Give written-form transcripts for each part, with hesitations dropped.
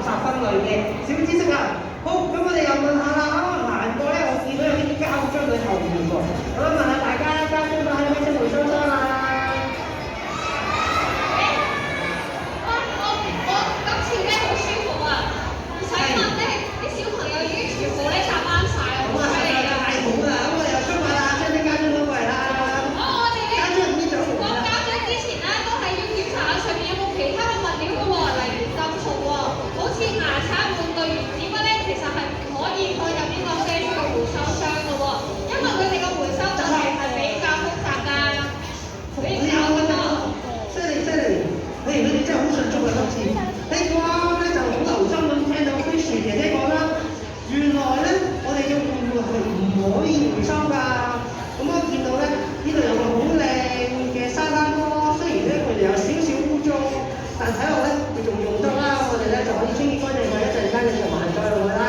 圾分類嘅小知識啊！好，咁我哋又問下啦，啱啱行過咧，我見到有啲膠樽喺後面喎，我想問下大家膠樽擺喺咩箱回收箱啊？我今次咧好舒服啊！唔使問咧，啲小朋友已經全部咧答啱晒啦，好犀利啊！太好啦！咁我哋又出發啦，將啲膠樽攞過嚟啦。我哋咧講膠樽之前咧，都係要檢查下上面有冇其他嘅物料嘅喎，例如金屬喎，好似牙刷、玩具、原子筆咧，其實係唔可以放入呢個啡嘅回收箱嘅喎，因為佢哋嘅回收過程係比較複雜㗎，比較咁多。犀利！你哋真係好迅速啊！今次你啱咧就好留心咁聽到 Fish 姐姐講啦，原來咧我哋嘅罐係唔可以回收㗎。咁我見到咧呢度有個好靚嘅沙灘波，雖然咧佢哋有少少污糟，但睇落咧佢仲用得啦。我哋咧就可以清潔乾淨佢，一陣間你就還再用佢啦。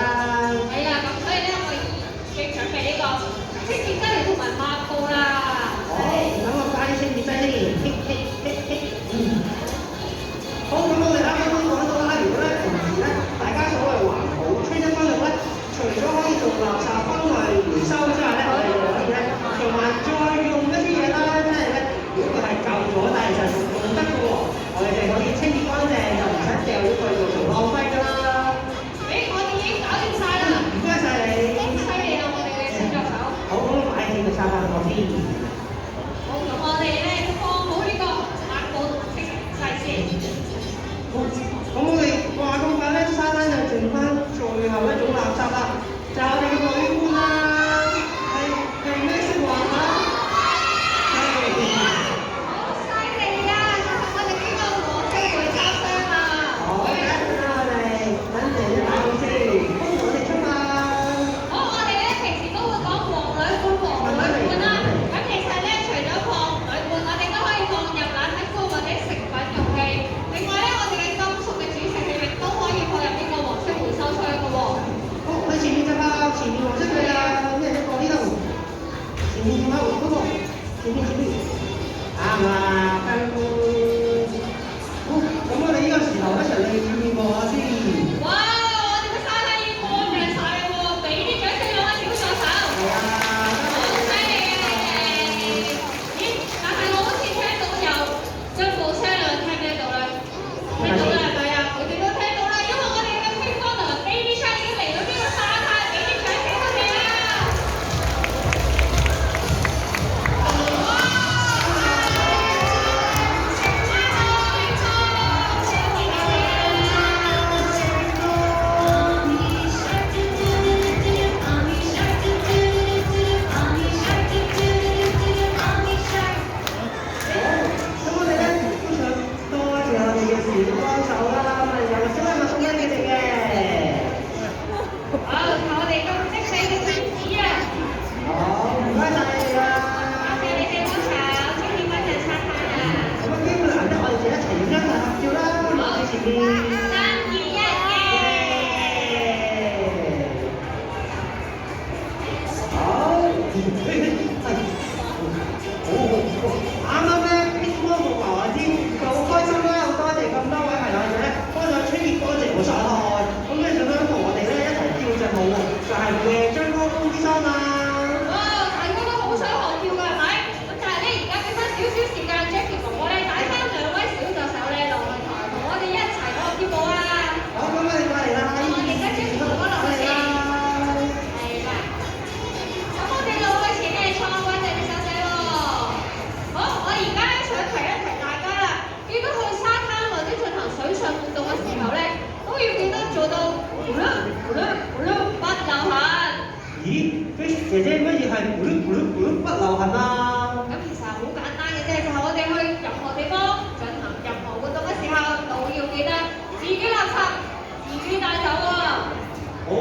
係啊，咁所以咧我要準備呢個清潔劑同埋抹布啦。好，等我加啲清潔劑先。好，咁我哋啱啱都講到啦，如果咧平時咧大家所謂環保吹得翻嚟咧，除咗可以做垃圾分類回收之外咧，我哋可以咧同埋再用一啲嘢啦，即係咧如果佢係舊咗，但係其實仲用得嘅喎，我哋可以清潔乾淨，就唔使掉咗佢做成浪費㗎啦。我哋已經搞掂晒啦！唔該晒你。好犀利啊！我哋嘅小助手。好，咁我擺起個沙發度先。好，咁我哋咧放好呢個抹布清潔劑先。咁我哋話咁快咧，沙灘就剩翻最後一種垃圾啦，就係我哋嘅鋁罐啦。係咩色話啊？好犀利啊！我哋呢個黃色回收箱啊！好，等陣我哋等陣要打好先，我哋出發。好，我哋咧平時都會講黃鋁罐啦。咁其實咧，除咗放鋁罐，我哋都可以放入冷體罐或者食品容器。另外咧，我哋嘅金屬嘅煮食器亦都可以放入呢個黃色回收箱嘅喎。好，去前面就靠前面黃色佢啦，咩一個呢度？前面仲有嗰個，前面。啱啦，香菇。好，咁我哋呢個時候一齊嚟見面過下先。哇！我哋嘅沙灘已經乾淨晒啦喎，俾啲掌聲兩位小助手。係啊，好犀利啊！咦？但係我好似聽到有進步聲啊，聽唔聽到咧？聽到啦，係咪啊？佢哋都聽到啦，因為我哋嘅 Pink Panda 同 Baby Shark 已經嚟到呢個沙灘，俾啲掌聲佢哋啦！咁我哋咧都想多謝我哋嘅小幫手啦，咁啊有個小禮物送俾你哋嘅。好，我哋咁精美嘅貼紙啊！好，唔該晒你哋啦。多謝你哋幫手，清潔乾淨沙灘啊！咁啊，基本難得我哋一齊影張大合照啦，喺前面。3、2、1，耶！好，啱啱咧，Big Mom 同華華知就好開心啦，好多謝咁多位朋友仔咧幫手清潔乾淨個沙灘，咁咧就想同我哋咧一齊跳隻舞喎，就係嘅張高高啲衫啊！哇！大家都好想學跳㗎，係咪？咁但係咧，而家俾翻少少時間 Jackie 哥哥咧，帶翻兩位小助手咧落去台，同我哋一齊學跳舞啊！好，咁我哋過嚟啦，我哋跟 Jackie 哥哥落去先。係啦。咁我哋落去前咧，搓乾淨啲手仔喎。好，我而家咧想提一提大家啦，記得去沙灘或者進行水上活動嘅時候咧，都要記得做到不流汗。咦，Fish 姐姐乜嘢係咕嚕咕嚕咕嚕不流行啊？咁其實好簡單嘅啫，就係我哋去任何地方進行任何活動嘅時候，都要記得自己垃圾自己帶走喎。哦，